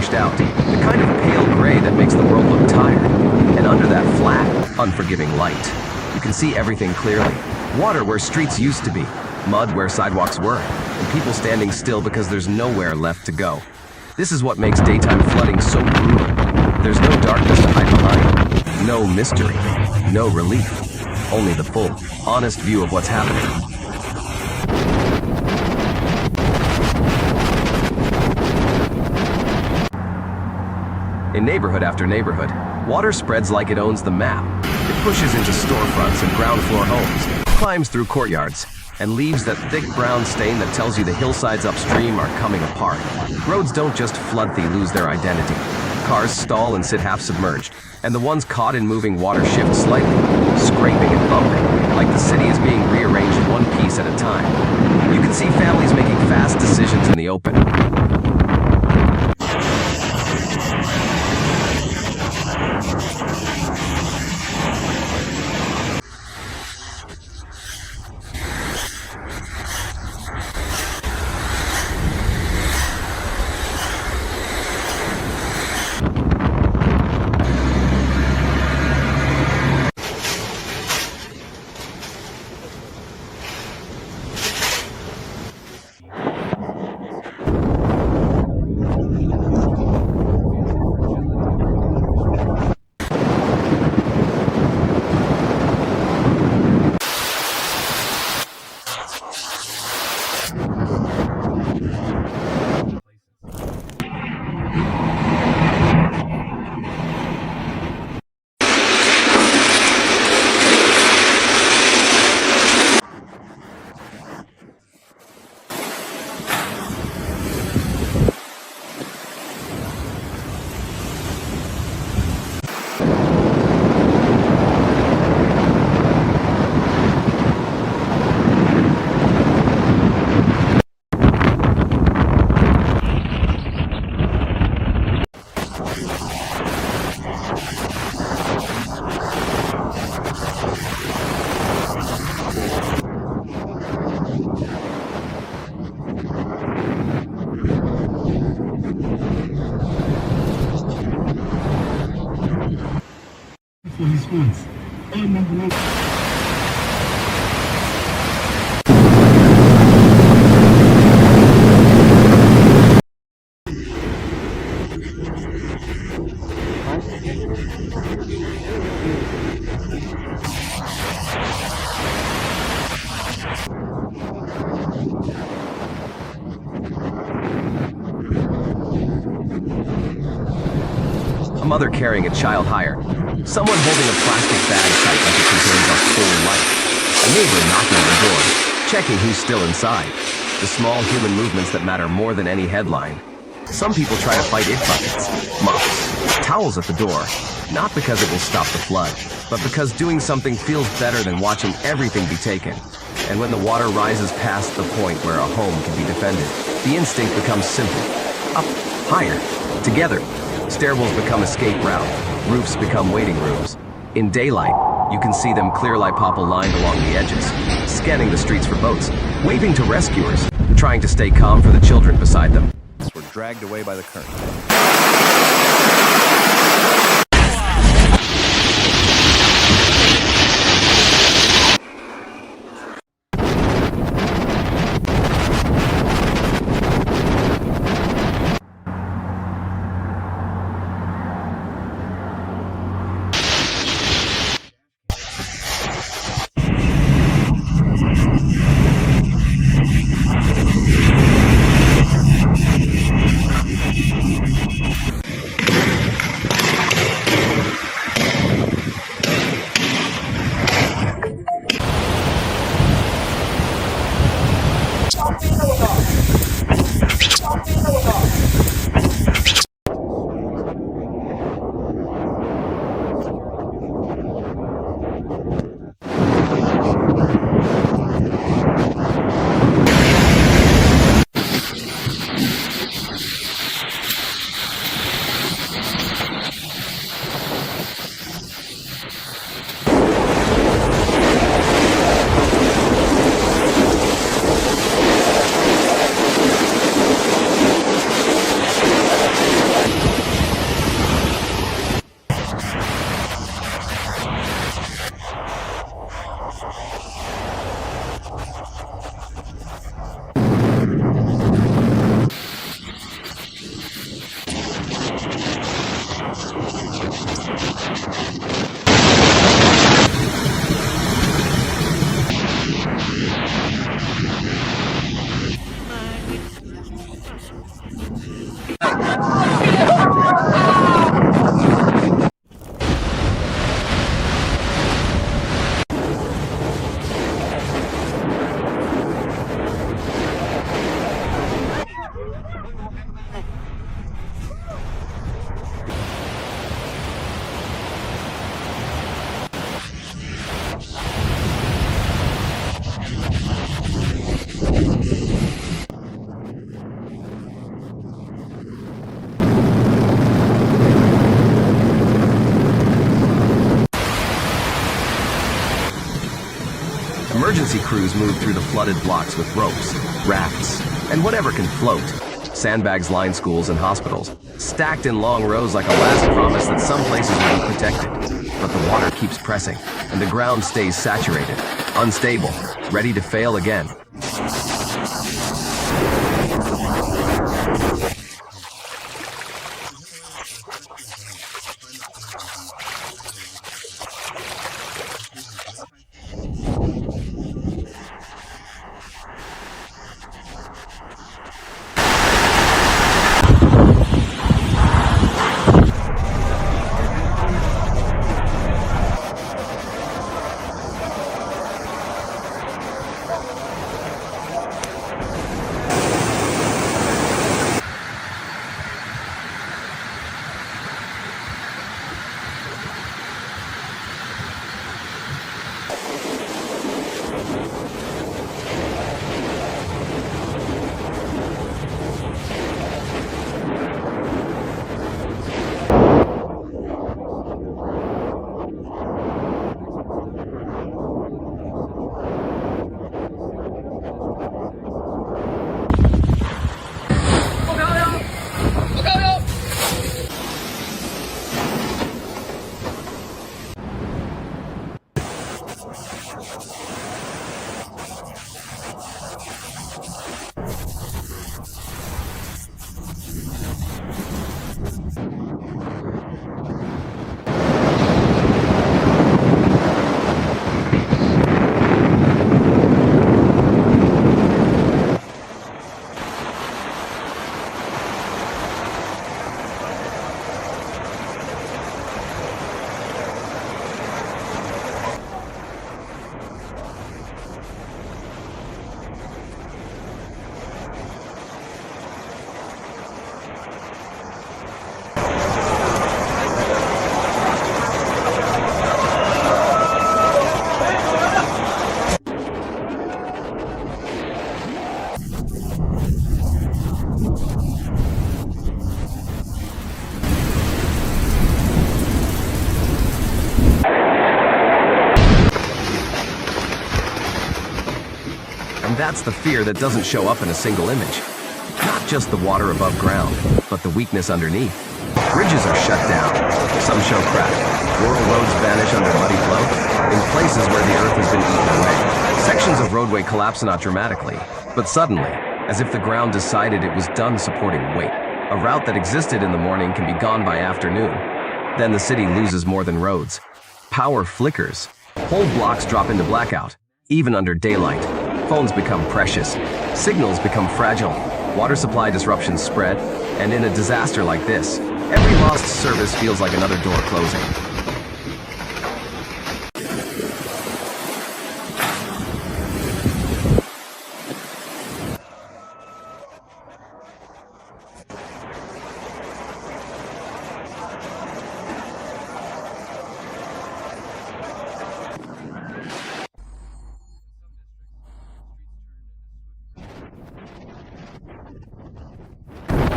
washed out, the kind of pale gray that makes the world look tired. And under that flat, unforgiving light, you can see everything clearly. Water where streets used to be, mud where sidewalks were, and people standing still because there's nowhere left to go. This is what makes daytime flooding so brutal. There's no darkness to hide behind, no mystery, no relief, only the full, honest view of what's happening. In neighborhood after neighborhood, water spreads like it owns the map. It pushes into storefronts and ground floor homes, climbs through courtyards, and leaves that thick brown stain that tells you the hillsides upstream are coming apart. Roads don't just flood, they lose their identity. Cars stall and sit half submerged, and the ones caught in moving water shift slightly, scraping and bumping, like the city is being rearranged one piece at a time. You can see families making fast decisions in the open. for his funds. A mother carrying a child higher. Someone holding a plastic bag tight like it contains our whole life. A neighbor knocking on the door, checking who's still inside. The small human movements that matter more than any headline. Some people try to fight it buckets, mops, towels at the door. Not because it will stop the flood, but because doing something feels better than watching everything be taken. And when the water rises past the point where a home can be defended, the instinct becomes simple. Up, higher, together. Stairwells become escape route, roofs become waiting rooms. In daylight, you can see them clear like popple lined along the edges, scanning the streets for boats, waving to rescuers, trying to stay calm for the children beside them. Were dragged away by the current. Emergency crews move through the flooded blocks with ropes, rafts, and whatever can float. Sandbags line schools and hospitals, stacked in long rows like a last promise that some places will be protected. But the water keeps pressing, and the ground stays saturated, unstable, ready to fail again. That's the fear that doesn't show up in a single image. Not just the water above ground, but the weakness underneath. Bridges are shut down. Some show crack. Rural roads vanish under muddy flow. In places where the earth has been eaten away, sections of roadway collapse not dramatically, but suddenly, as if the ground decided it was done supporting weight. A route that existed in the morning can be gone by afternoon. Then the city loses more than roads. Power flickers. Whole blocks drop into blackout. Even under daylight, phones become precious. Signals become fragile. Water supply disruptions spread. And in a disaster like this, every lost service feels like another door closing.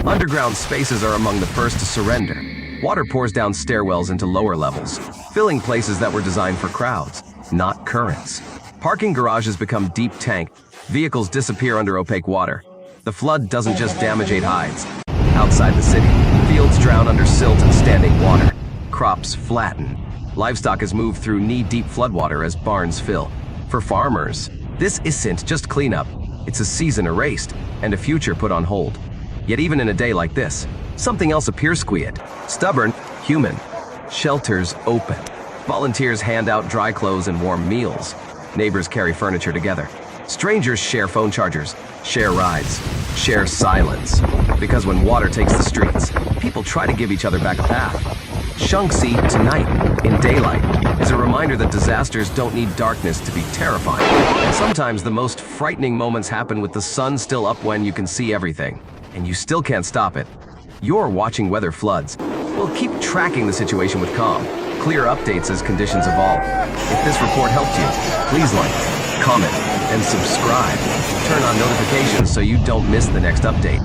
Underground spaces are among the first to surrender. Water pours down stairwells into lower levels, filling places that were designed for crowds, not currents. Parking garages become deep tank. Vehicles disappear under opaque water. The flood doesn't just damage hides. Outside the city, fields drown under silt and standing water. Crops flatten. Livestock is moved through knee-deep floodwater as barns fill. For farmers, this isn't just cleanup. It's a season erased and a future put on hold. Yet even in a day like this, something else appears quiet. Stubborn, human. Shelters open. Volunteers hand out dry clothes and warm meals. Neighbors carry furniture together. Strangers share phone chargers, share rides, share silence. Because when water takes the streets, people try to give each other back a path. Shanxi, tonight, in daylight, is a reminder that disasters don't need darkness to be terrifying. And sometimes the most frightening moments happen with the sun still up when you can see everything. And you still can't stop it. You're watching weather floods. We'll keep tracking the situation with calm. Clear updates as conditions evolve. If this report helped you, please like, comment, and subscribe. Turn on notifications so you don't miss the next update.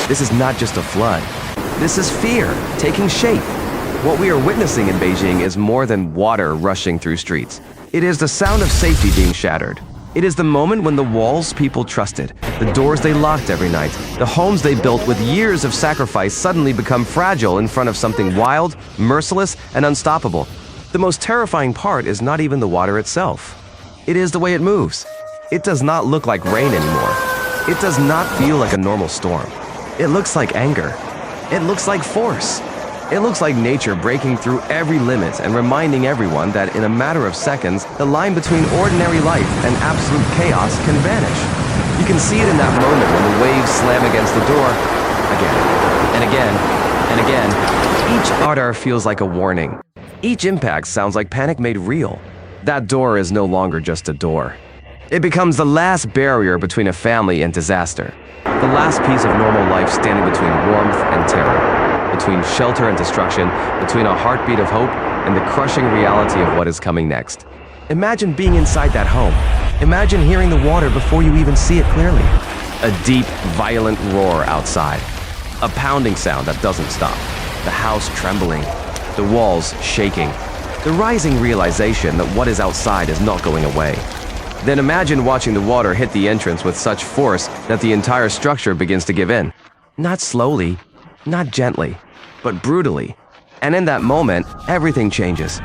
This is not just a flood. This is fear taking shape. What we are witnessing in Beijing is more than water rushing through streets. It is the sound of safety being shattered. It is the moment when the walls people trusted, the doors they locked every night, the homes they built with years of sacrifice suddenly become fragile in front of something wild, merciless, and unstoppable. The most terrifying part is not even the water itself. It is the way it moves. It does not look like rain anymore. It does not feel like a normal storm. It looks like anger. It looks like force. It looks like nature breaking through every limit and reminding everyone that in a matter of seconds, the line between ordinary life and absolute chaos can vanish. You can see it in that moment when the waves slam against the door again and again and again. Each ardor feels like a warning. Each impact sounds like panic made real. That door is no longer just a door. It becomes the last barrier between a family and disaster. The last piece of normal life standing between warmth and terror, between shelter and destruction, between a heartbeat of hope and the crushing reality of what is coming next. Imagine being inside that home. Imagine hearing the water before you even see it clearly. A deep, violent roar outside. A pounding sound that doesn't stop. The house trembling. The walls shaking. The rising realization that what is outside is not going away. Then imagine watching the water hit the entrance with such force that the entire structure begins to give in. Not slowly, not gently, but brutally. And in that moment, everything changes.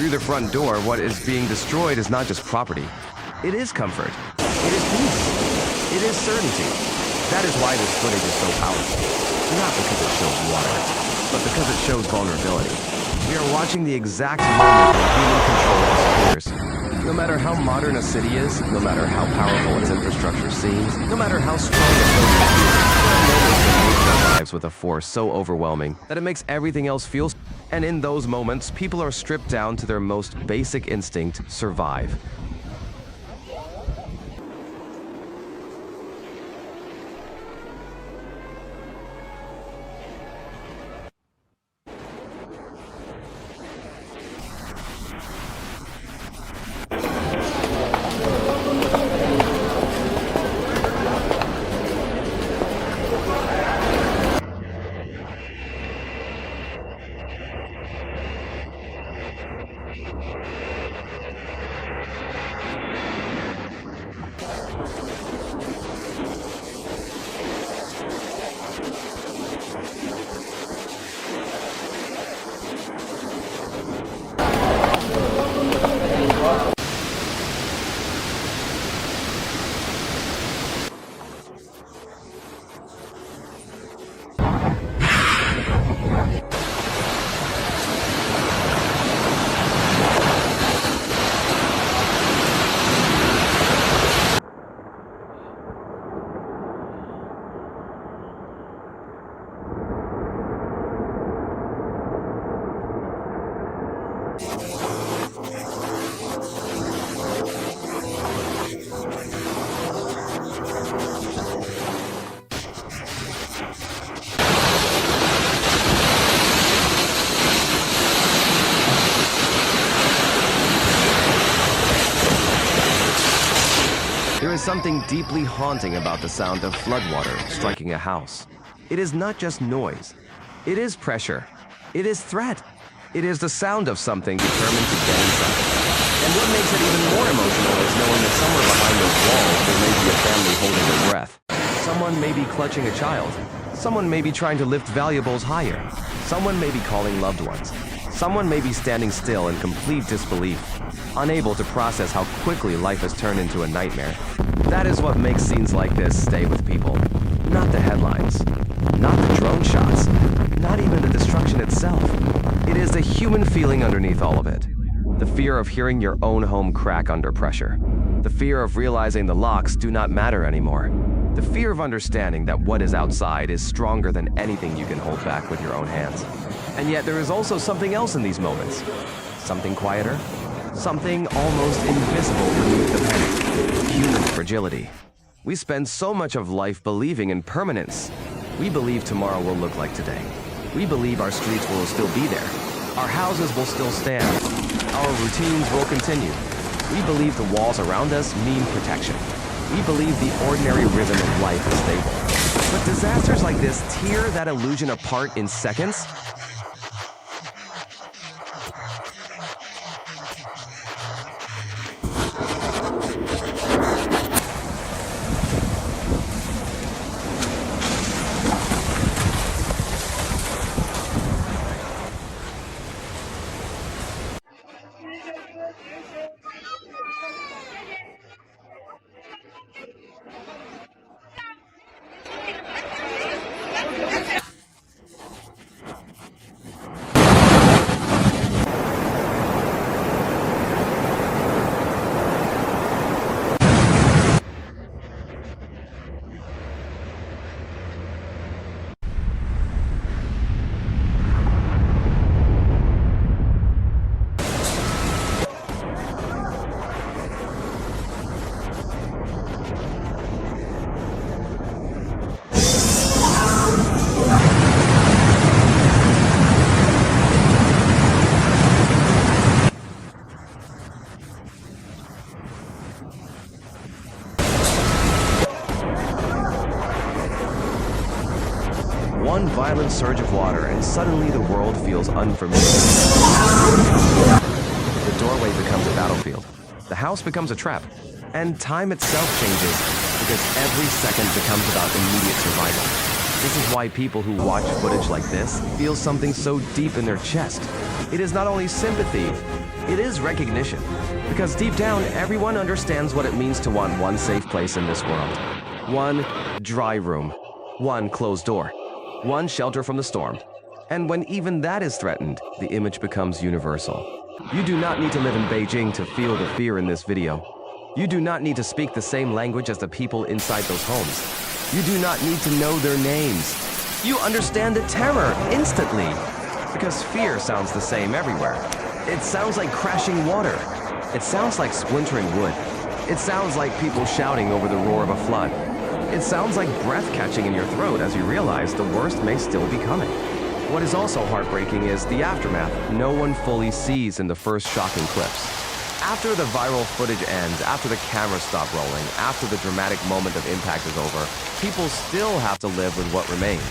Through the front door, what is being destroyed is not just property. It is comfort. It is peace. It is certainty. That is why this footage is so powerful. Not because it shows water, but because it shows vulnerability. We are watching the exact moment when human control disappears. No matter how modern a city is, no matter how powerful its infrastructure seems, no matter how strong the building is, there are moments when nature arrives with a force so overwhelming that it makes everything else feel. And in those moments, people are stripped down to their most basic instinct: survive. something deeply haunting about the sound of floodwater striking a house. It is not just noise. It is pressure. It is threat. It is the sound of something determined to get inside. And what makes it even more emotional is knowing that somewhere behind those walls there may be a family holding their breath. Someone may be clutching a child. Someone may be trying to lift valuables higher. Someone may be calling loved ones. Someone may be standing still in complete disbelief, unable to process how quickly life has turned into a nightmare. That is what makes scenes like this stay with people. Not the headlines, not the drone shots, not even the destruction itself. It is the human feeling underneath all of it. The fear of hearing your own home crack under pressure. The fear of realizing the locks do not matter anymore. The fear of understanding that what is outside is stronger than anything you can hold back with your own hands. And yet there is also something else in these moments. Something quieter. Something almost invisible beneath the panic. Human fragility. We spend so much of life believing in permanence. We believe tomorrow will look like today. We believe our streets will still be there. Our houses will still stand. Our routines will continue. We believe the walls around us mean protection. We believe the ordinary rhythm of life is stable. But disasters like this tear that illusion apart in seconds. One violent surge of water, and suddenly the world feels unfamiliar. The doorway becomes a battlefield. The house becomes a trap. And time itself changes, because every second becomes about immediate survival. This is why people who watch footage like this feel something so deep in their chest. It is not only sympathy, it is recognition. Because deep down, everyone understands what it means to want one safe place in this world. One dry room. One closed door. One shelter from the storm. And when even that is threatened, the image becomes universal. You do not need to live in Beijing to feel the fear in this video. You do not need to speak the same language as the people inside those homes. You do not need to know their names. You understand the terror instantly. Because fear sounds the same everywhere. It sounds like crashing water. It sounds like splintering wood. It sounds like people shouting over the roar of a flood. It sounds like breath catching in your throat as you realize the worst may still be coming. What is also heartbreaking is the aftermath no one fully sees in the first shocking clips. After the viral footage ends, after the cameras stop rolling, after the dramatic moment of impact is over, people still have to live with what remains.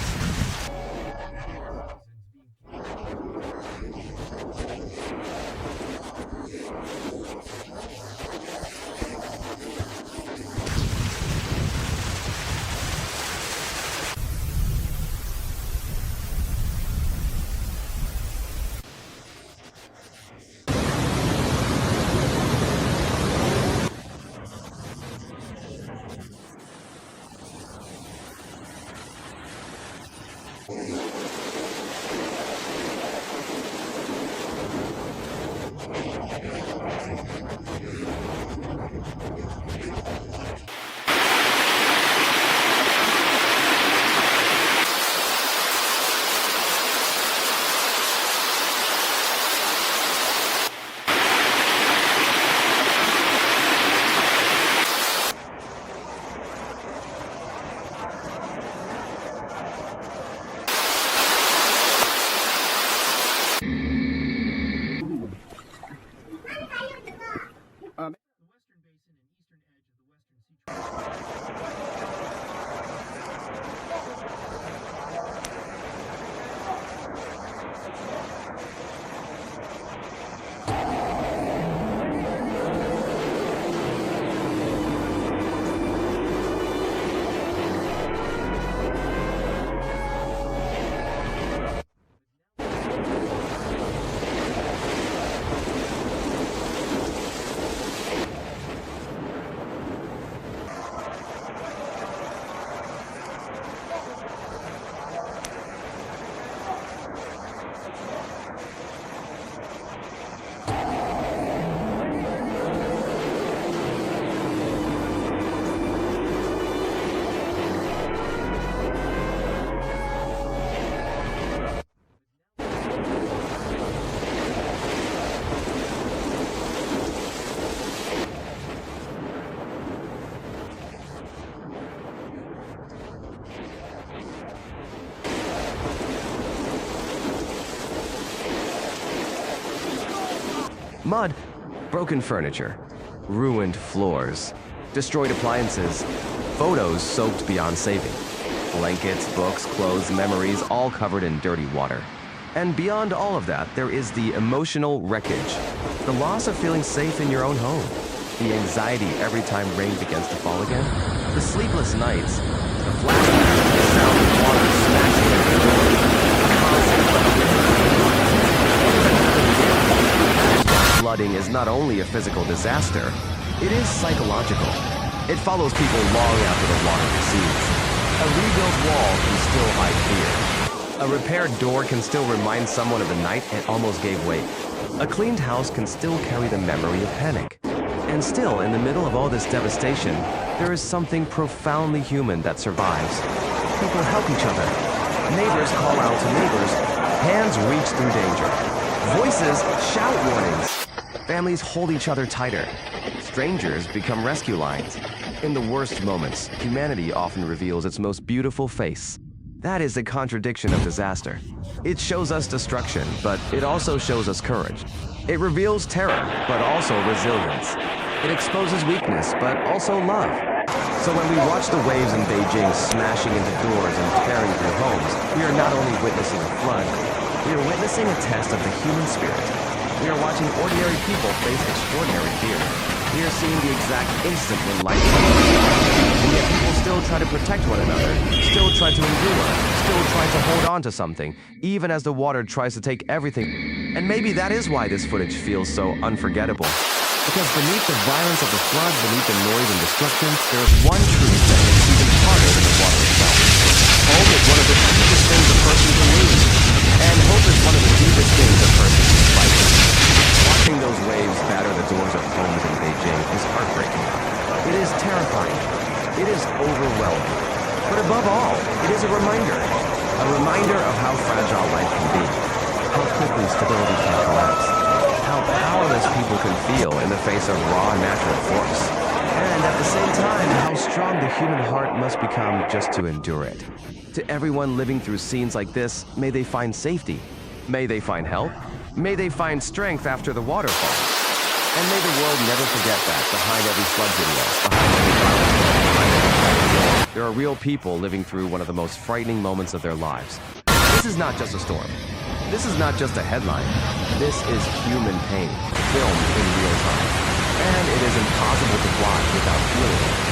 Mud, broken furniture, ruined floors, destroyed appliances, photos soaked beyond saving, blankets, books, clothes, memories, all covered in dirty water. And beyond all of that, there is the emotional wreckage, the loss of feeling safe in your own home, the anxiety every time rain begins to fall again, the sleepless nights, the flashbacks, the sound of water smashing into the door, the constant flooding is not only a physical disaster, it is psychological. It follows people long after the water recedes. A rebuilt wall can still hide fear. A repaired door can still remind someone of the night it almost gave way. A cleaned house can still carry the memory of panic. And still, in the middle of all this devastation, there is something profoundly human that survives. People help each other. Neighbors call out to neighbors. Hands reach through danger. Voices shout warnings. Families hold each other tighter. Strangers become rescue lines. In the worst moments, humanity often reveals its most beautiful face. That is the contradiction of disaster. It shows us destruction, but it also shows us courage. It reveals terror, but also resilience. It exposes weakness, but also love. So when we watch the waves in Beijing smashing into doors and tearing through homes, we are not only witnessing a flood, we are witnessing a test of the human spirit. We are watching ordinary people face extraordinary fear. We are seeing the exact instant when life comes. And yet people still try to protect one another, still try to endure, still try to hold on to something, even as the water tries to take everything. And maybe that is why this footage feels so unforgettable. Because beneath the violence of the flood, beneath the noise and destruction, there is one truth that hits even harder than the water itself. Home is one of the deepest things a person can lose. And hope is one of the deepest things a person can fight. Watching those waves batter the doors of homes in Beijing is heartbreaking. It is terrifying. It is overwhelming. But above all, it is a reminder. A reminder of how fragile life can be. How quickly stability can collapse. How powerless people can feel in the face of raw natural force. And at the same time, how strong the human heart must become just to endure it. To everyone living through scenes like this, may they find safety. May they find help. May they find strength after the waterfall. And may the world never forget that behind every flood video, behind every violent film, behind every tragic war, there are real people living through one of the most frightening moments of their lives. This is not just a storm. This is not just a headline. This is human pain, filmed in real time. And it is impossible to watch without feeling it.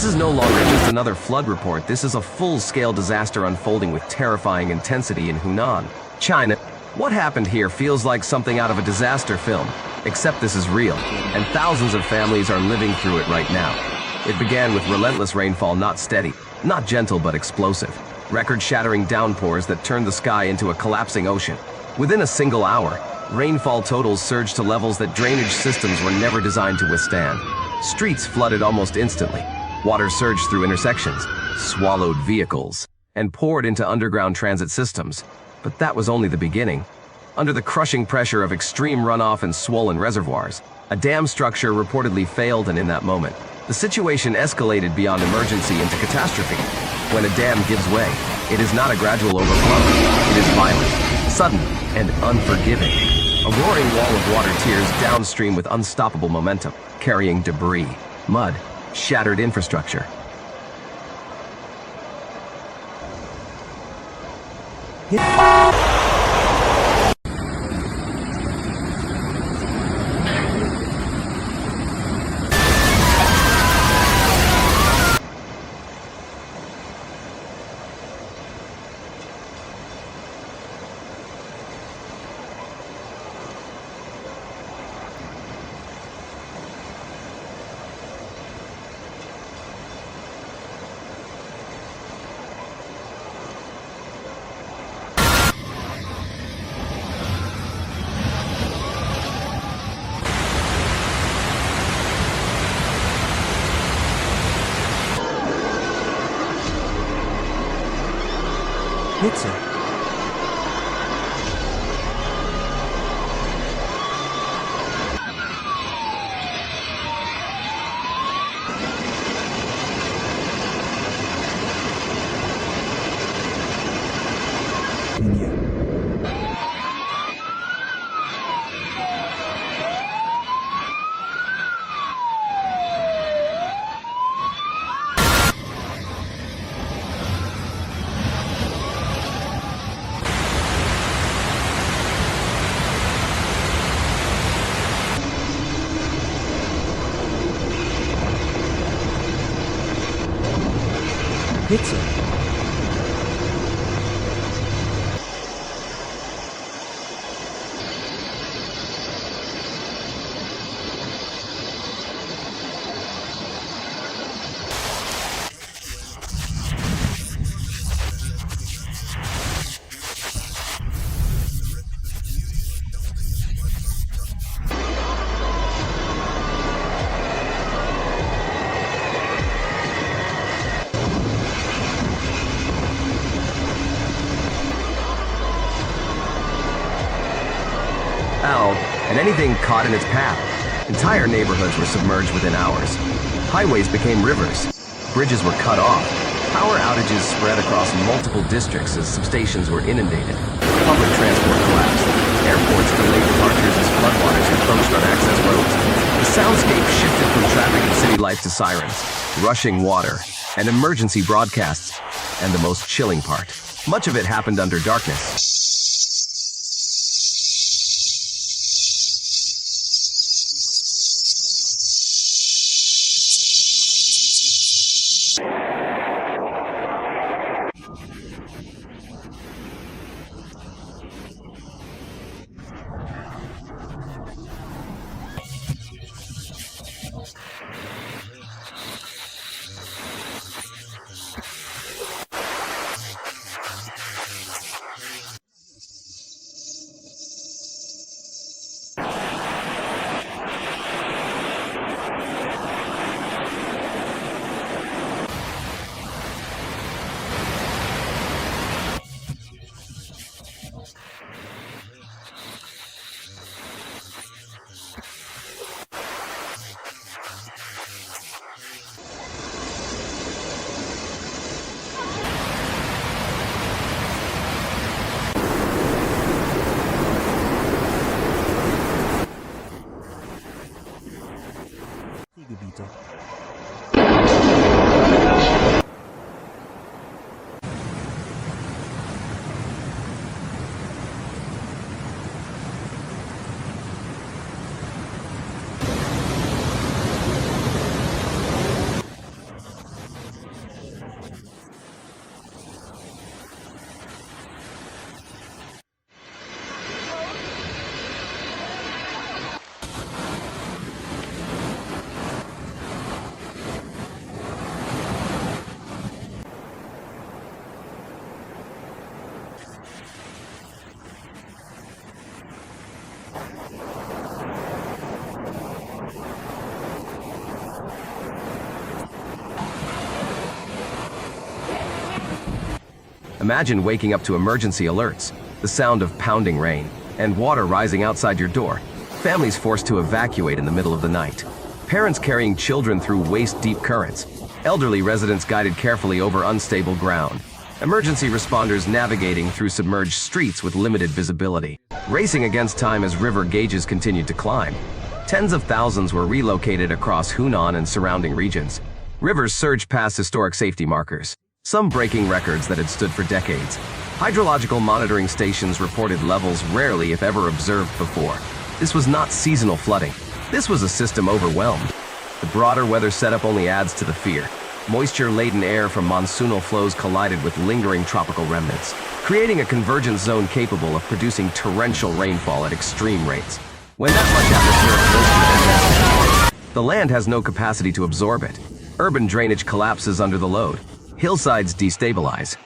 This is no longer just another flood report. This is a full-scale disaster unfolding with terrifying intensity in Hunan, China. What happened here feels like something out of a disaster film, except this is real, and thousands of families are living through it right now. It began with relentless rainfall, not steady, not gentle but explosive. Record-shattering downpours that turned the sky into a collapsing ocean. Within a single hour, rainfall totals surged to levels that drainage systems were never designed to withstand. Streets flooded almost instantly. Water surged through intersections, swallowed vehicles, and poured into underground transit systems. But that was only the beginning. Under the crushing pressure of extreme runoff and swollen reservoirs, a dam structure reportedly failed, and in that moment, the situation escalated beyond emergency into catastrophe. When a dam gives way, it is not a gradual overflow. It is violent, sudden, and unforgiving. A roaring wall of water tears downstream with unstoppable momentum, carrying debris, mud, shattered infrastructure. Pizza. Pizza. And anything caught in its path. Entire neighborhoods were submerged within hours. Highways became rivers. Bridges were cut off. Power outages spread across multiple districts as substations were inundated. Public transport collapsed. Airports delayed departures as floodwaters encroached on access roads. The soundscape shifted from traffic and city life to sirens, rushing water, and emergency broadcasts. And the most chilling part, much of it happened under darkness. Imagine waking up to emergency alerts, the sound of pounding rain, and water rising outside your door. Families forced to evacuate in the middle of the night. Parents carrying children through waist-deep currents. Elderly residents guided carefully over unstable ground. Emergency responders navigating through submerged streets with limited visibility. Racing against time as river gauges continued to climb. Tens of thousands were relocated across Hunan and surrounding regions. Rivers surged past historic safety markers, some breaking records that had stood for decades. Hydrological monitoring stations reported levels rarely, if ever, observed before. This was not seasonal flooding. This was a system overwhelmed. The broader weather setup only adds to the fear. Moisture-laden air from monsoonal flows collided with lingering tropical remnants, creating a convergence zone capable of producing torrential rainfall at extreme rates. When that much atmospheric moisture is the land has no capacity to absorb it. Urban drainage collapses under the load. Hillsides destabilize.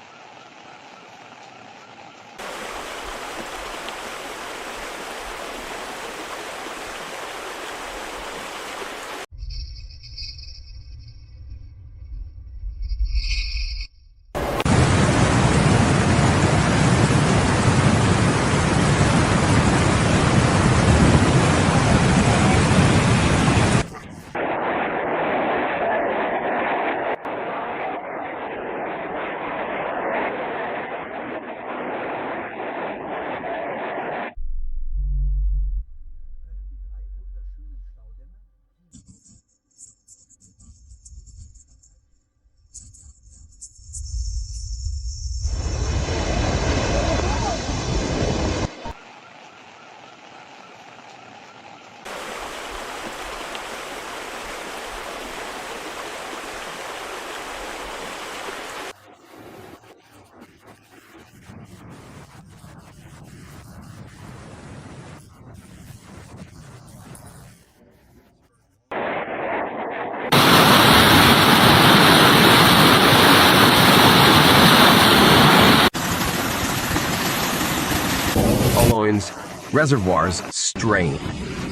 Reservoirs strain.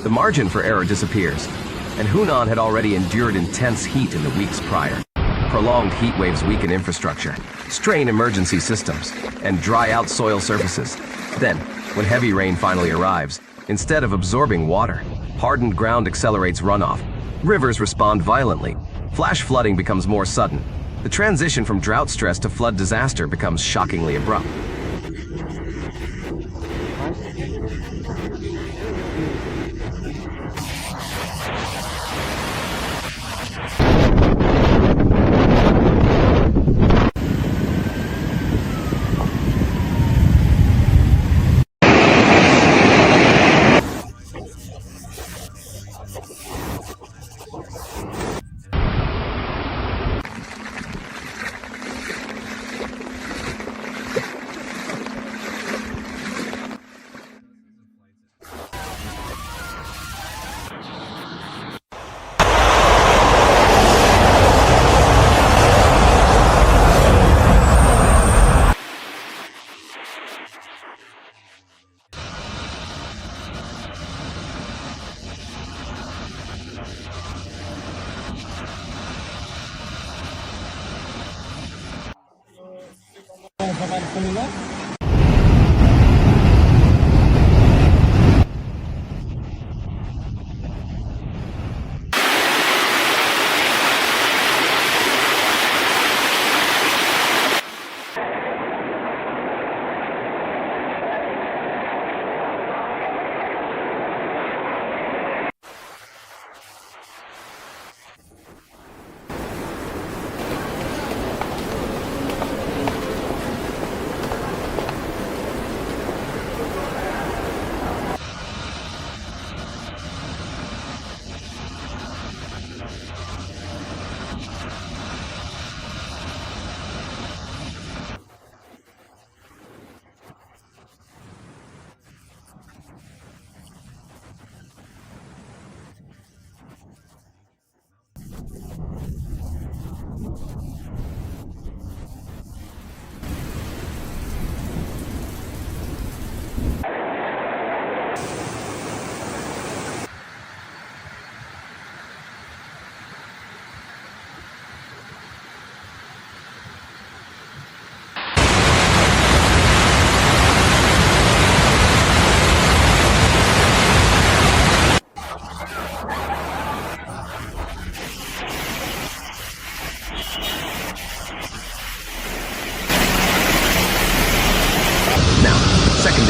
The margin for error disappears, and Hunan had already endured intense heat in the weeks prior. Prolonged heat waves weaken infrastructure, strain emergency systems, and dry out soil surfaces. Then, when heavy rain finally arrives, instead of absorbing water, hardened ground accelerates runoff. Rivers respond violently. Flash flooding becomes more sudden. The transition from drought stress to flood disaster becomes shockingly abrupt.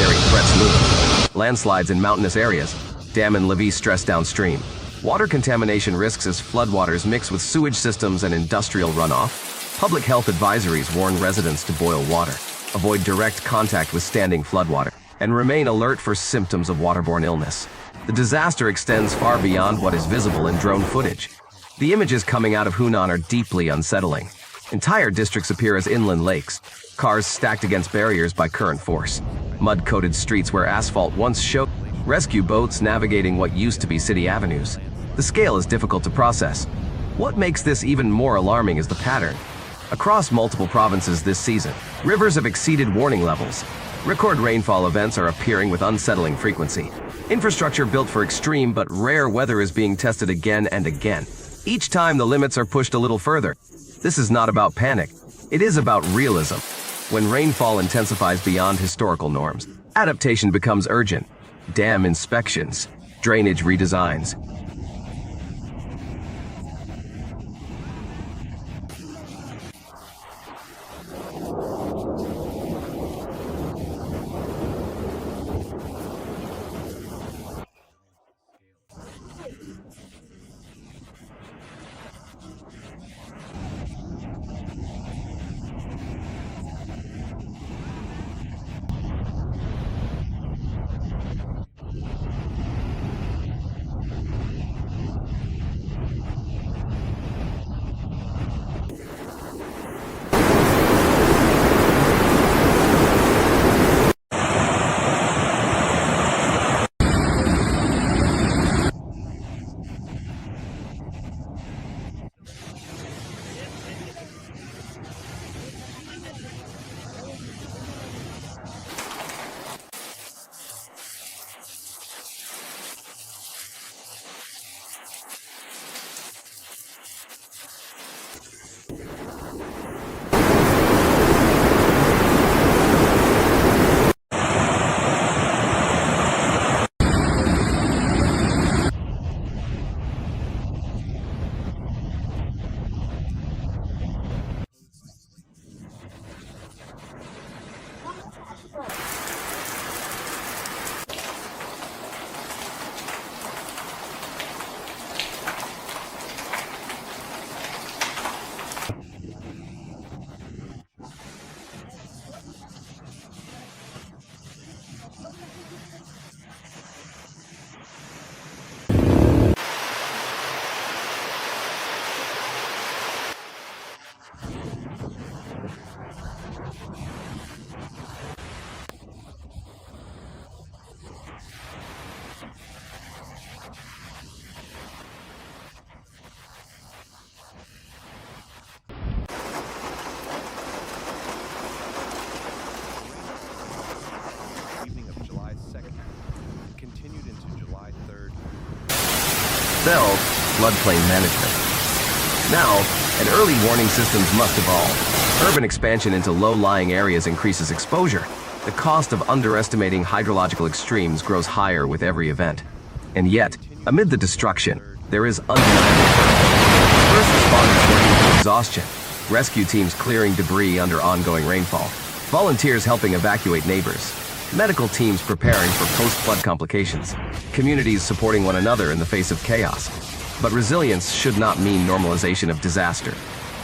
secondary threats loom. Landslides in mountainous areas, dam and levee stress downstream. Water contamination risks as floodwaters mix with sewage systems and industrial runoff. Public health advisories warn residents to boil water, avoid direct contact with standing floodwater, and remain alert for symptoms of waterborne illness. The disaster extends far beyond what is visible in drone footage. The images coming out of Hunan are deeply unsettling. Entire districts appear as inland lakes, cars stacked against barriers by current force, mud-coated streets where asphalt once showed, rescue boats navigating what used to be city avenues. The scale is difficult to process. What makes this even more alarming is the pattern. Across multiple provinces this season, rivers have exceeded warning levels. Record rainfall events are appearing with unsettling frequency. Infrastructure built for extreme but rare weather is being tested again and again. Each time the limits are pushed a little further. This is not about panic. It is about realism. When rainfall intensifies beyond historical norms, adaptation becomes urgent. Dam inspections, drainage redesigns, Bell, floodplain management. Now, an early warning systems must evolve. Urban expansion into low-lying areas increases exposure. The cost of underestimating hydrological extremes grows higher with every event. And yet, amid the destruction, there is undeniable purpose. First responders working to exhaustion, rescue teams clearing debris under ongoing rainfall, volunteers helping evacuate neighbors, medical teams preparing for post-flood complications, communities supporting one another in the face of chaos. But resilience should not mean normalization of disaster.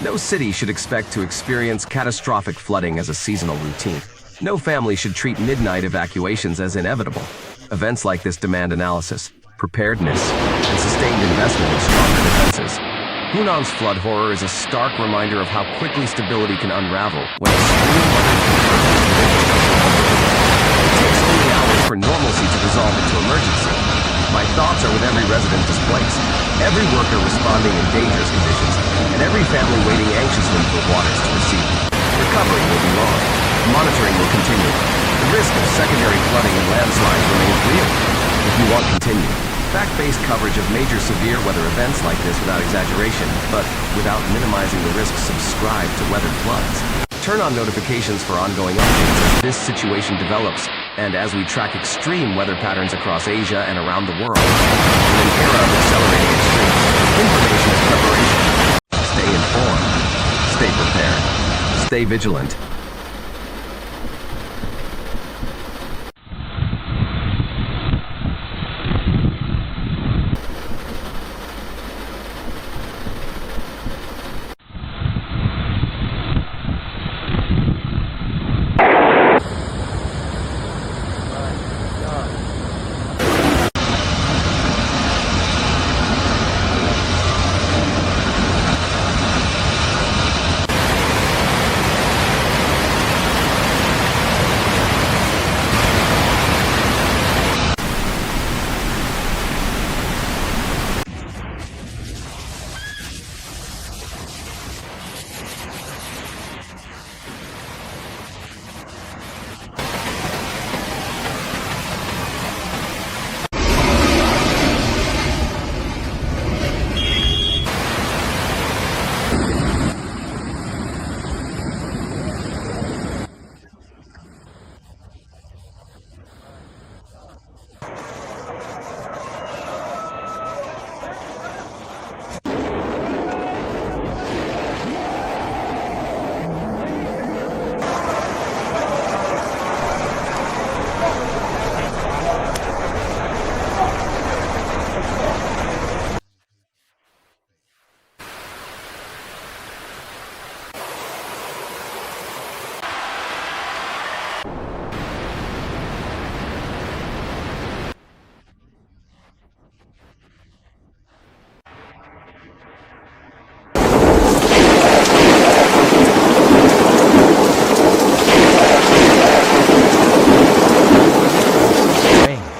No city should expect to experience catastrophic flooding as a seasonal routine. No family should treat midnight evacuations as inevitable. Events like this demand analysis, preparedness, and sustained investment in stronger defenses. Hunan's flood horror is a stark reminder of how quickly stability can unravel when extreme weather takes only hours for normalcy to dissolve into emergency. My thoughts are with every resident displaced, every worker responding in dangerous conditions, and every family waiting anxiously for waters to recede. Recovery will be long. Monitoring will continue. The risk of secondary flooding and landslides remains real. If you want continued, fact-based coverage of major severe weather events like this without exaggeration, but without minimizing the risks subscribed to weather floods. Turn on notifications for ongoing updates as this situation develops, and as we track extreme weather patterns across Asia and around the world. In an era of accelerating extremes, information is preparation. Stay informed. Stay prepared. Stay vigilant.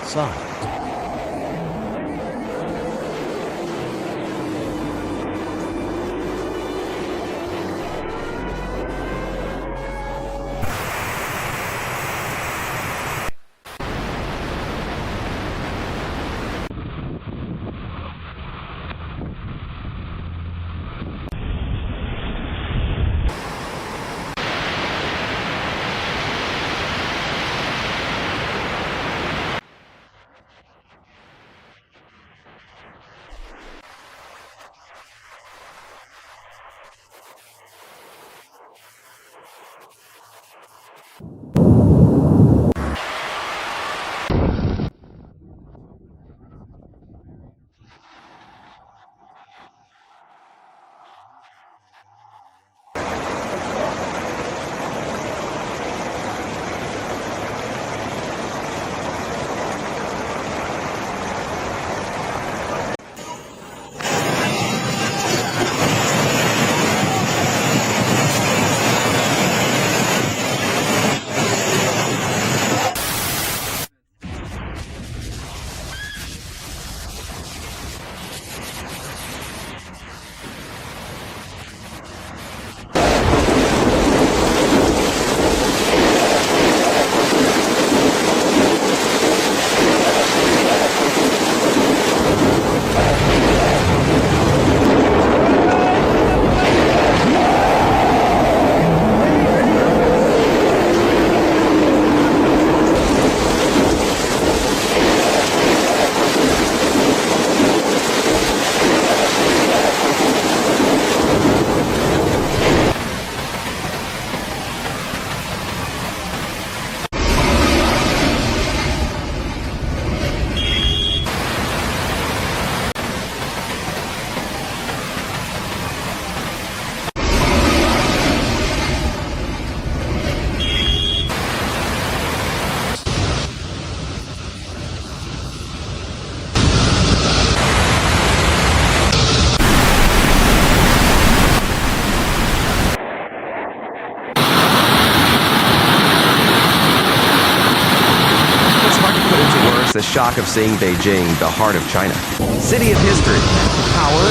outside. The shock of seeing Beijing, the heart of China. City of history, power,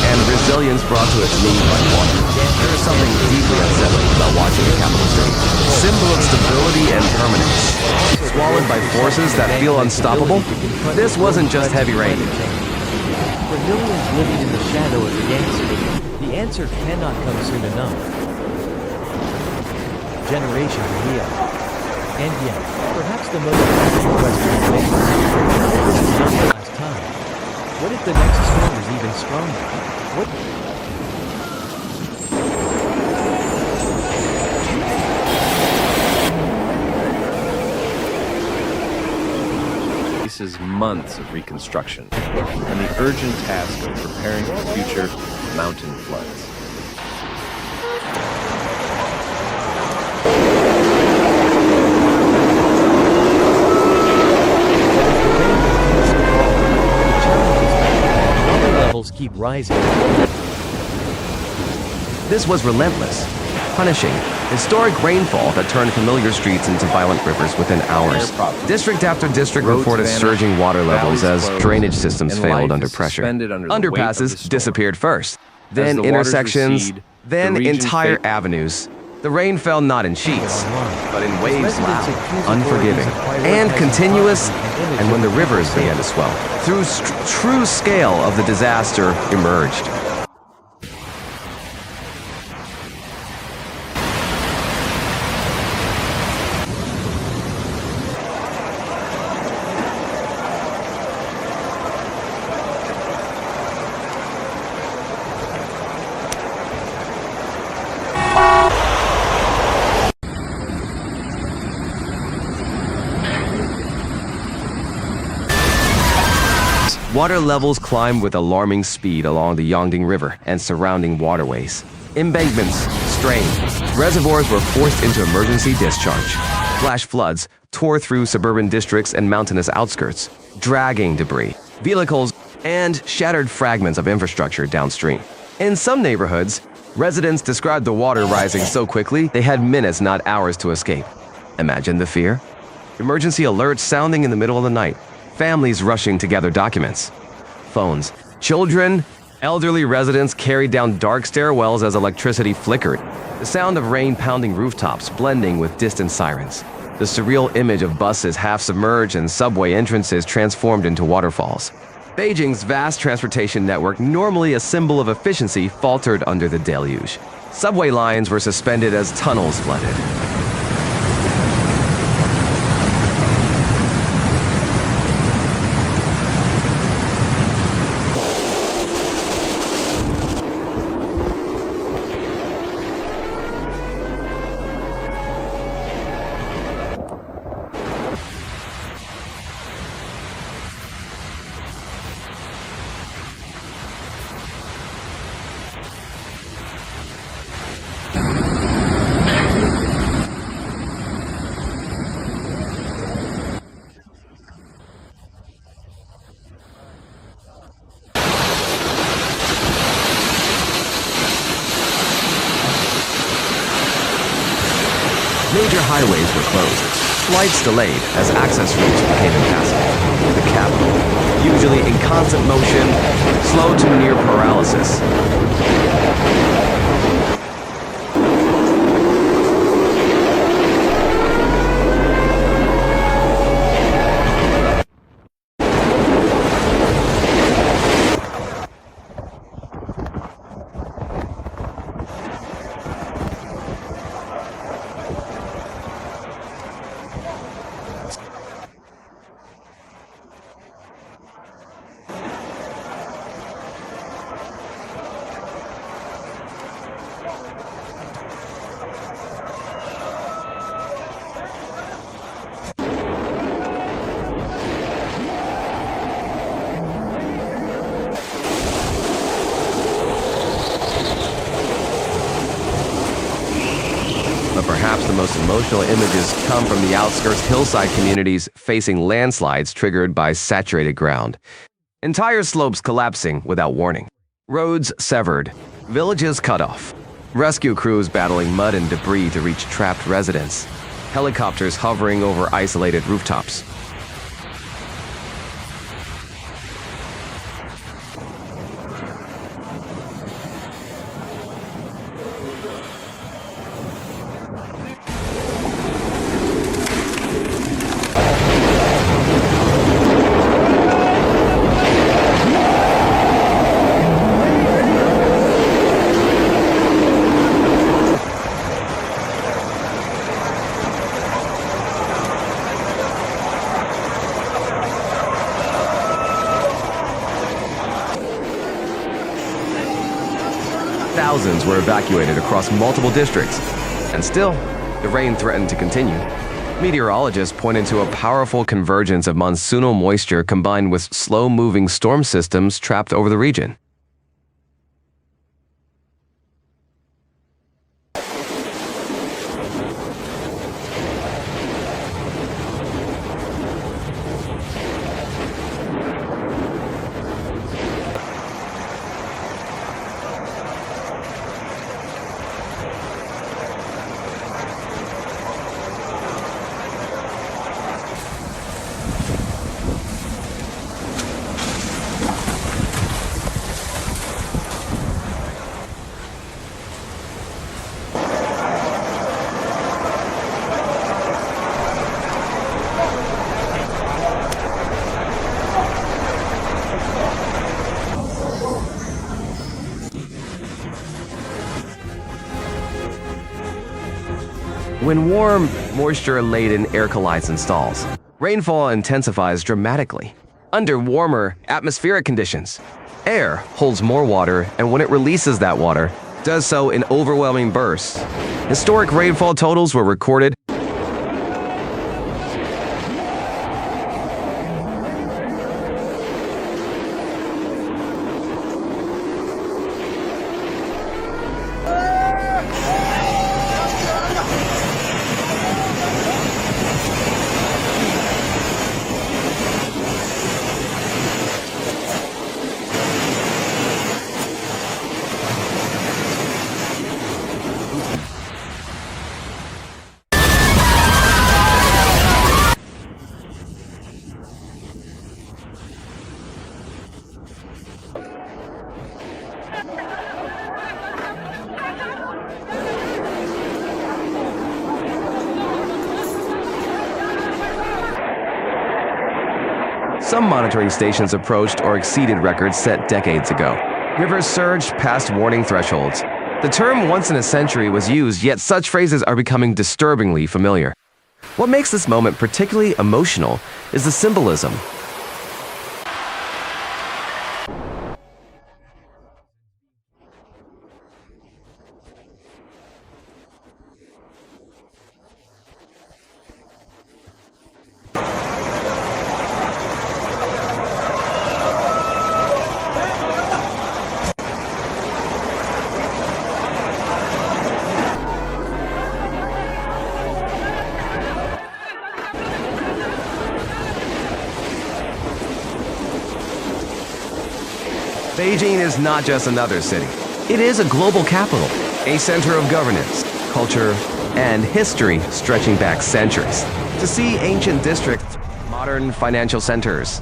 and resilience brought to its knees by water. There is something deeply unsettling about watching the capital city. Symbol of stability and permanence. Swallowed by forces that feel unstoppable, this wasn't just heavy rain. For millions living in the shadow of the Yangtze, the answer cannot come soon enough. Generation Rio. And yet, perhaps the most important question remains. What if this is not the last time? What if the next storm is even stronger? This is months of reconstruction and the urgent task of preparing for future mountain floods. Keep rising. This was relentless, punishing, historic rainfall that turned familiar streets into violent rivers within hours. District after district reported surging water levels as drainage systems failed under pressure. Underpasses disappeared first, then intersections, then entire avenues. The rain fell not in sheets, but in waves loud, unforgiving, and continuous, and when the rivers began to swell, the true scale of the disaster emerged. Water levels climbed with alarming speed along the Yangtze River and surrounding waterways. Embankments strained. Reservoirs were forced into emergency discharge. Flash floods tore through suburban districts and mountainous outskirts, dragging debris, vehicles, and shattered fragments of infrastructure downstream. In some neighborhoods, residents described the water rising so quickly they had minutes, not hours, to escape. Imagine the fear. Emergency alerts sounding in the middle of the night, families rushing to gather documents. Phones. Children, elderly residents carried down dark stairwells as electricity flickered. The sound of rain pounding rooftops blending with distant sirens. The surreal image of buses half submerged and subway entrances transformed into waterfalls. Beijing's vast transportation network, normally a symbol of efficiency, faltered under the deluge. Subway lines were suspended as tunnels flooded. Major highways were closed, flights delayed as access routes became impassable. The capital, usually in constant motion, slowed to near paralysis. But perhaps the most emotional images come from the outskirts hillside communities facing landslides triggered by saturated ground. Entire slopes collapsing without warning. Roads severed. Villages cut off. Rescue crews battling mud and debris to reach trapped residents. Helicopters hovering over isolated rooftops. Thousands were evacuated across multiple districts, and still, the rain threatened to continue. Meteorologists pointed to a powerful convergence of monsoonal moisture combined with slow-moving storm systems trapped over the region. When warm, moisture-laden air collides and stalls, rainfall intensifies dramatically. Under warmer atmospheric conditions, air holds more water, and when it releases that water, does so in overwhelming bursts. Historic rainfall totals were recorded. Some monitoring stations approached or exceeded records set decades ago. Rivers surged past warning thresholds. The term once in a century was used, yet such phrases are becoming disturbingly familiar. What makes this moment particularly emotional is the symbolism. Beijing is not just another city. It is a global capital, a center of governance, culture, and history stretching back centuries. To see ancient districts, modern financial centers,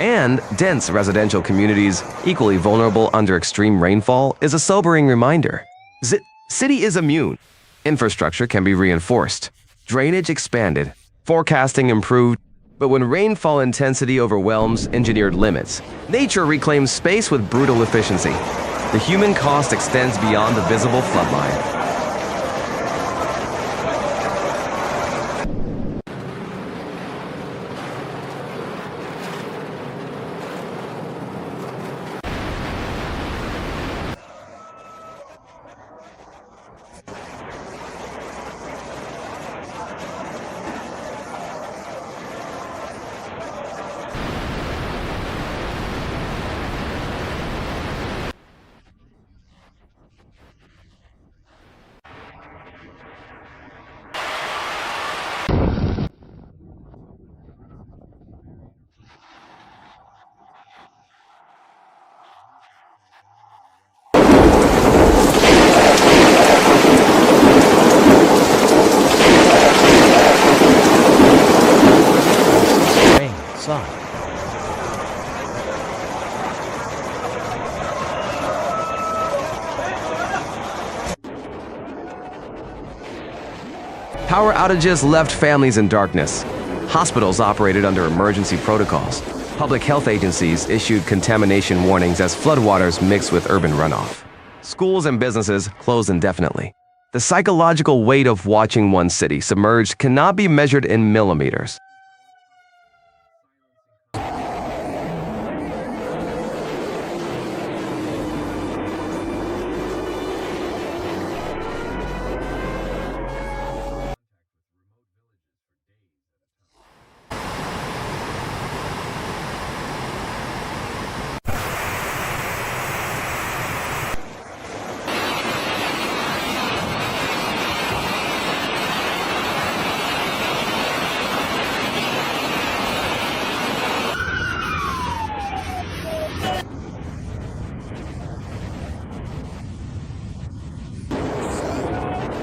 and dense residential communities, equally vulnerable under extreme rainfall, is a sobering reminder. City is immune. Infrastructure can be reinforced, drainage expanded, forecasting improved, but when rainfall intensity overwhelms engineered limits, nature reclaims space with brutal efficiency. The human cost extends beyond the visible floodline. Power outages left families in darkness. Hospitals operated under emergency protocols. Public health agencies issued contamination warnings as floodwaters mixed with urban runoff. Schools and businesses closed indefinitely. The psychological weight of watching one city submerged cannot be measured in millimeters.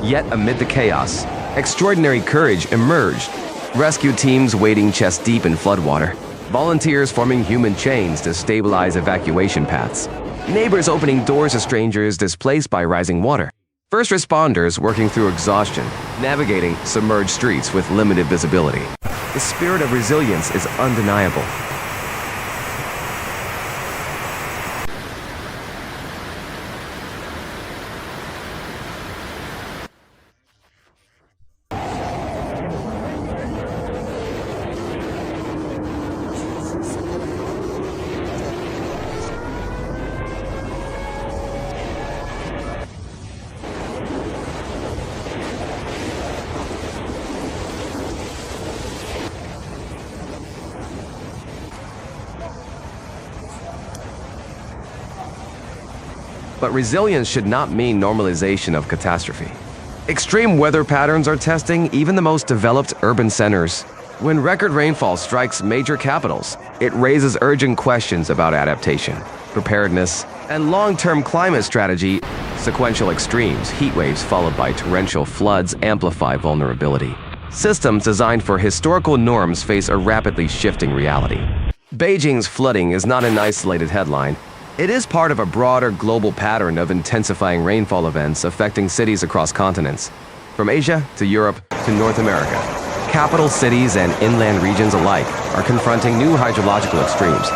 Yet amid the chaos, extraordinary courage emerged. Rescue teams wading chest deep in floodwater. Volunteers forming human chains to stabilize evacuation paths. Neighbors opening doors to strangers displaced by rising water. First responders working through exhaustion, navigating submerged streets with limited visibility. The spirit of resilience is undeniable. but resilience should not mean normalization of catastrophe. Extreme weather patterns are testing even the most developed urban centers. When record rainfall strikes major capitals, it raises urgent questions about adaptation, preparedness, and long-term climate strategy. Sequential extremes, heat waves followed by torrential floods, amplify vulnerability. Systems designed for historical norms face a rapidly shifting reality. Beijing's flooding is not an isolated headline. It is part of a broader global pattern of intensifying rainfall events affecting cities across continents, from Asia to Europe to North America. Capital cities and inland regions alike are confronting new hydrological extremes.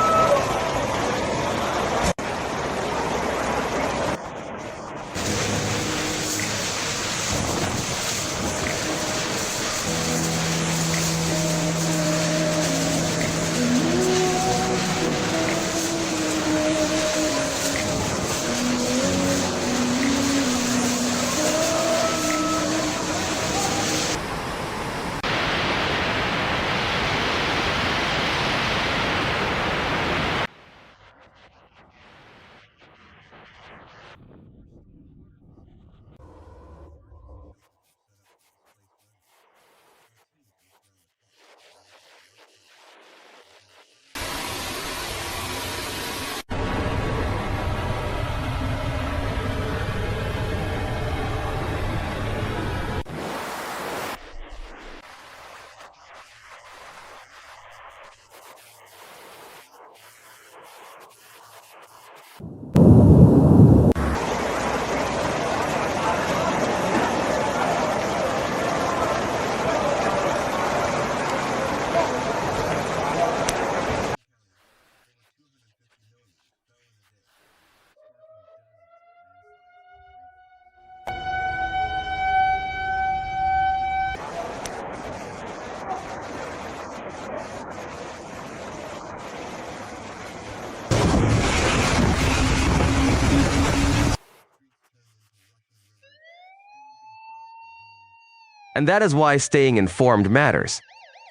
And that is why staying informed matters.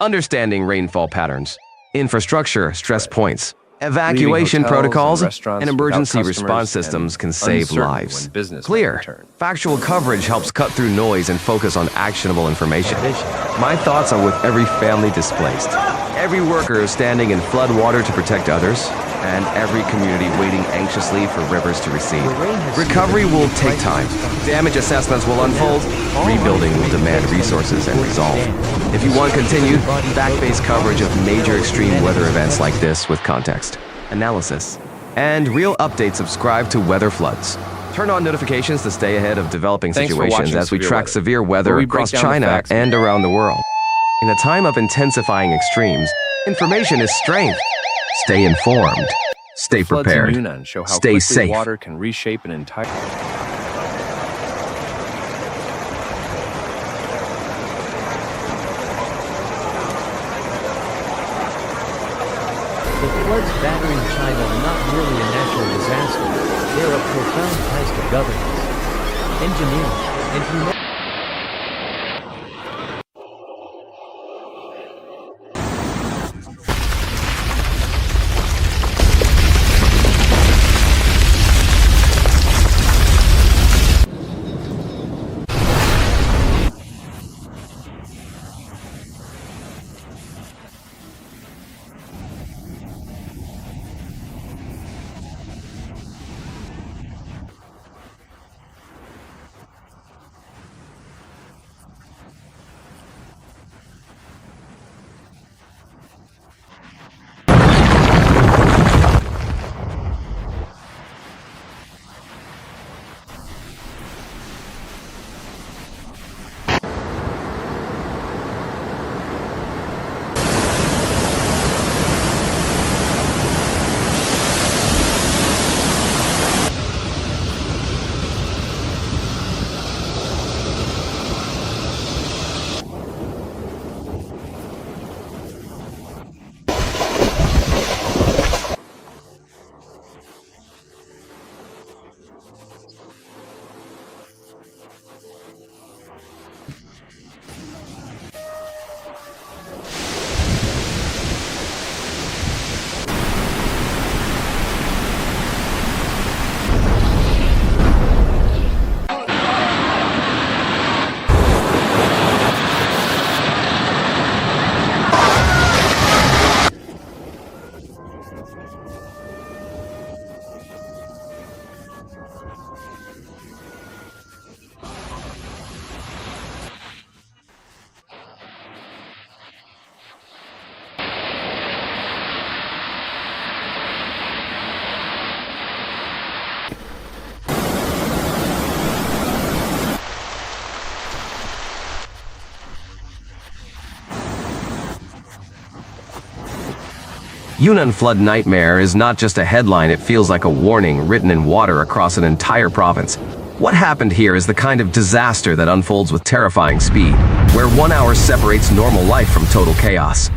Understanding rainfall patterns, infrastructure stress points, evacuation hotels protocols, and restaurants and emergency without customers response systems and can save uncertain lives. when business might Clear, return. factual coverage helps cut through noise and focus on actionable information. Vision. My thoughts are with every family displaced, every worker standing in flood water to protect others, and every community waiting anxiously for rivers to recede. The rain has Recovery seeped will into take crisis time. response. Damage assessments will unfold. all Rebuilding will arms demand remain resources and fixed resolve. stand. If you want continued, Body fact-based focus coverage of on major zero extreme humanity weather events like protection. this with context, analysis, and real updates, subscribe to Weather Floods. Turn on notifications to stay ahead of developing Thanks for situations watching as we Severe track Weather, severe where weather we break across down the China facts and around the world. In a time of intensifying extremes, information is strength. Stay informed. Stay Floods in prepared. Yunnan show how Stay quickly safe. water can reshape an entire... The floods battering China are not merely a natural disaster, they are a profound test of governance, engineering, and humanity. Yunnan flood nightmare is not just a headline, it feels like a warning written in water across an entire province. What happened here is the kind of disaster that unfolds with terrifying speed, where 1 hour separates normal life from total chaos.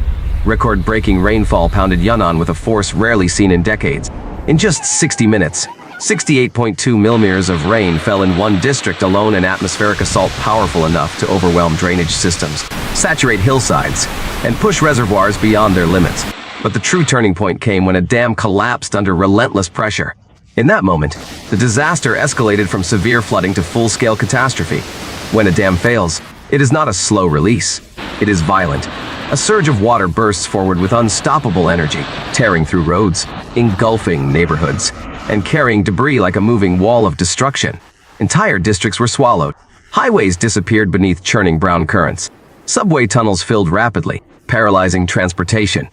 Record-breaking rainfall pounded Yunnan with a force rarely seen in decades. In just 60 minutes, 68.2 millimeters of rain fell in one district alone, an atmospheric assault powerful enough to overwhelm drainage systems, saturate hillsides, and push reservoirs beyond their limits. But the true turning point came when a dam collapsed under relentless pressure. In that moment, the disaster escalated from severe flooding to full-scale catastrophe. When a dam fails, it is not a slow release. It is violent. A surge of water bursts forward with unstoppable energy, tearing through roads, engulfing neighborhoods, and carrying debris like a moving wall of destruction. Entire districts were swallowed. Highways disappeared beneath churning brown currents. Subway tunnels filled rapidly, paralyzing transportation.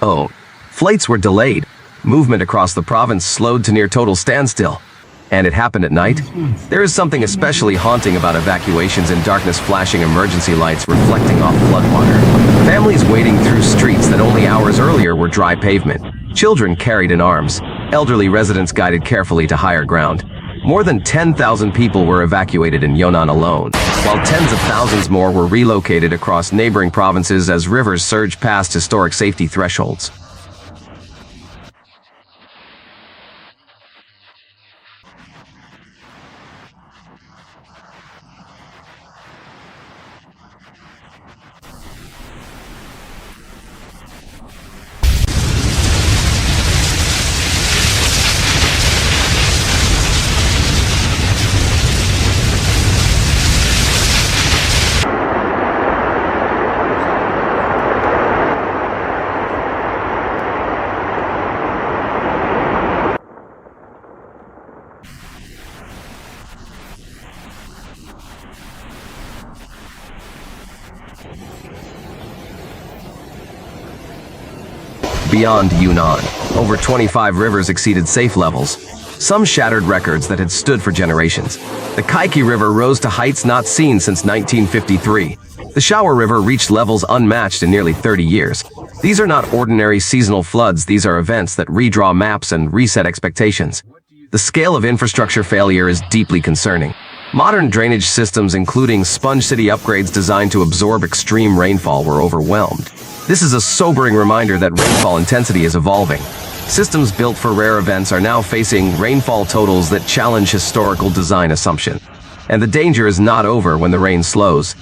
Oh, flights were delayed. Movement across the province slowed to near total standstill. And it happened at night? There is something especially haunting about evacuations in darkness, flashing emergency lights reflecting off floodwater. Families wading through streets that only hours earlier were dry pavement. Children carried in arms. Elderly residents guided carefully to higher ground. More than 10,000 people were evacuated in Yunnan alone, while tens of thousands more were relocated across neighboring provinces as rivers surged past historic safety thresholds. Beyond Yunnan, over 25 rivers exceeded safe levels. Some shattered records that had stood for generations. The Kaiki River rose to heights not seen since 1953. The Shower River reached levels unmatched in nearly 30 years. These are not ordinary seasonal floods, these are events that redraw maps and reset expectations. The scale of infrastructure failure is deeply concerning. Modern drainage systems, including sponge city upgrades designed to absorb extreme rainfall, were overwhelmed. This is a sobering reminder that rainfall intensity is evolving. Systems built for rare events are now facing rainfall totals that challenge historical design assumptions. And the danger is not over when the rain slows.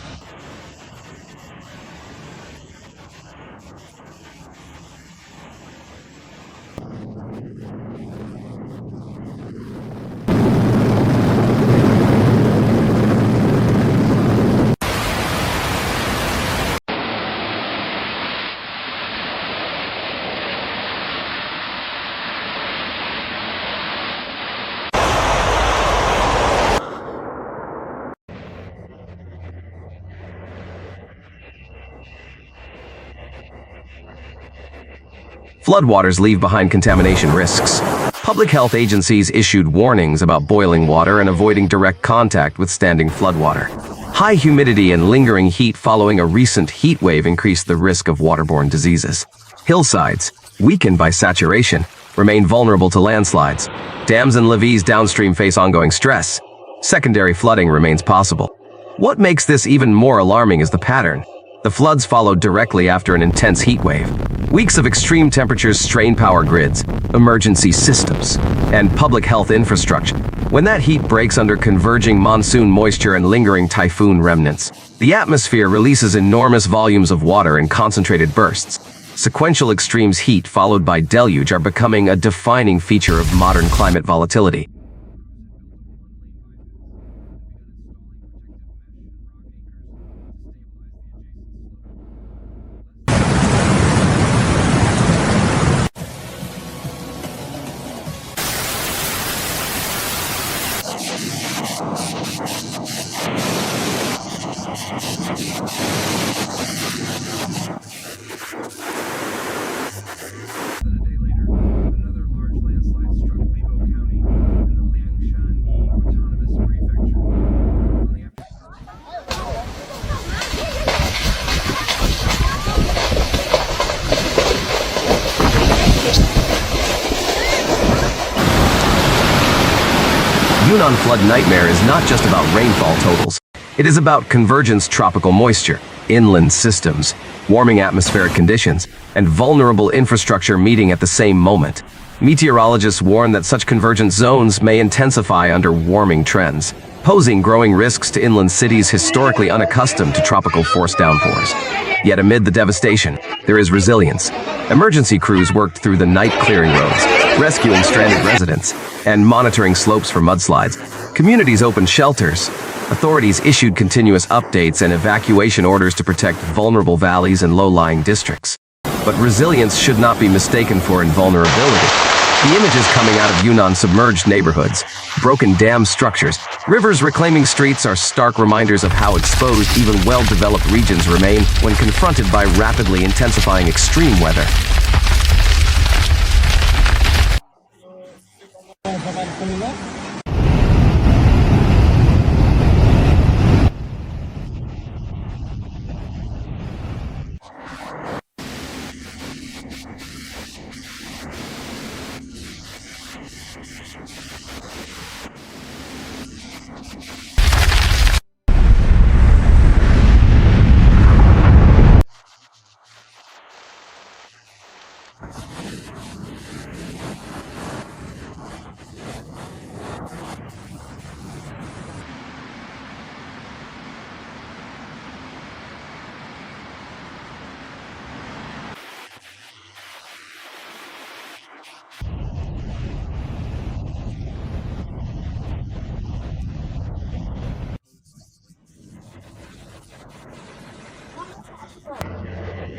Floodwaters leave behind contamination risks. Public health agencies issued warnings about boiling water and avoiding direct contact with standing floodwater. High humidity and lingering heat following a recent heat wave increased the risk of waterborne diseases. Hillsides, weakened by saturation, remain vulnerable to landslides. Dams and levees downstream face ongoing stress. Secondary flooding remains possible. What makes this even more alarming is the pattern. The floods followed directly after an intense heat wave. Weeks of extreme temperatures strain power grids, emergency systems, and public health infrastructure. When that heat breaks under converging monsoon moisture and lingering typhoon remnants, the atmosphere releases enormous volumes of water in concentrated bursts. Sequential extremes heat followed by deluge are becoming a defining feature of modern climate volatility. Yunnan flood nightmare is not just about rainfall totals. It is about convergence tropical moisture, inland systems, warming atmospheric conditions, and vulnerable infrastructure meeting at the same moment. Meteorologists warn that such convergent zones may intensify under warming trends, posing growing risks to inland cities historically unaccustomed to tropical force downpours. Yet amid the devastation, there is resilience. Emergency crews worked through the night clearing roads, rescuing stranded residents, and monitoring slopes for mudslides. Communities opened shelters. Authorities issued continuous updates and evacuation orders to protect vulnerable valleys and low-lying districts. But resilience should not be mistaken for invulnerability. The images coming out of Yunnan submerged neighborhoods, broken dam structures, rivers reclaiming streets are stark reminders of how exposed even well-developed regions remain when confronted by rapidly intensifying extreme weather.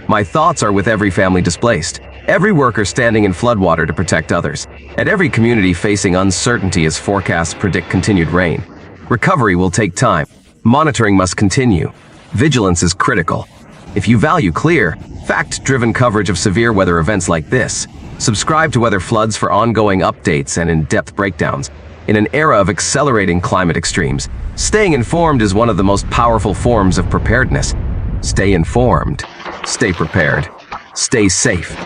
My thoughts are with every family displaced, every worker standing in floodwater to protect others, and every community facing uncertainty as forecasts predict continued rain. Recovery will take time. Monitoring must continue. Vigilance is critical. If you value clear, fact-driven coverage of severe weather events like this, subscribe to Weather Floods for ongoing updates and in-depth breakdowns. In an era of accelerating climate extremes, staying informed is one of the most powerful forms of preparedness. Stay informed, stay prepared, stay safe.